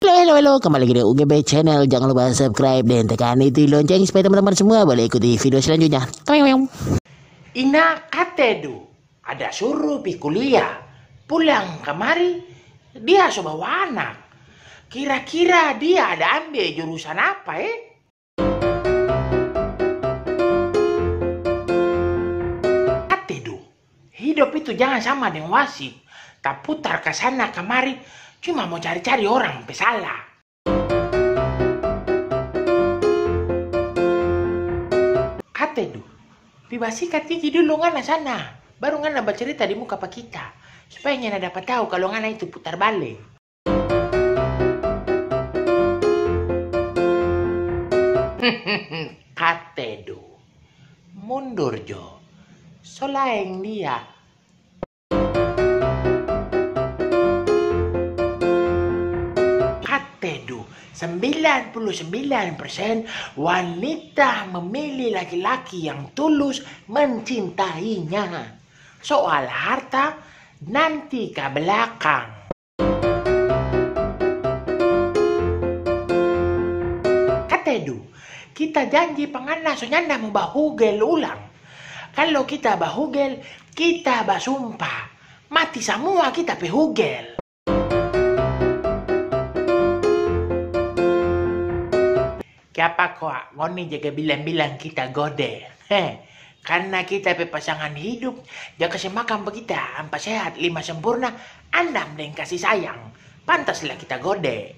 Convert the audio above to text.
Halo, kembali lagi di UGB Channel. Jangan lupa subscribe dan tekan itu lonceng supaya teman-teman semua boleh ikuti video selanjutnya. Ina katedu, ada suruh pi kuliah, pulang kemari, dia so bawa anak. Kira-kira dia ada ambil jurusan apa Katedu, hidup itu jangan sama dengan wasit. Tak putar ke sana kemari, cuma mau cari-cari orang pesalah. Katedu, bebasikan tinggi dulu ngana sana. Baru ngana bercerita di muka pak kita. Supaya ngana dapat tahu kalau ngana itu putar balik. Katedu, mundur jo. Solaeng dia. Katedu, 99% wanita memilih laki-laki yang tulus mencintainya. Soal harta nanti ke belakang. Katedu, kita janji pengana sonyanda mau bahugel ulang. Kalau kita bahugel, kita basumpah. Mati semua kita behugel. Kenapa kok ngoni jaga bilang-bilang kita gode? Karena kita pasangan hidup, jaga semakan kita, ampa sehat, 5 sempurna, andam dan kasih sayang. Pantaslah kita gode.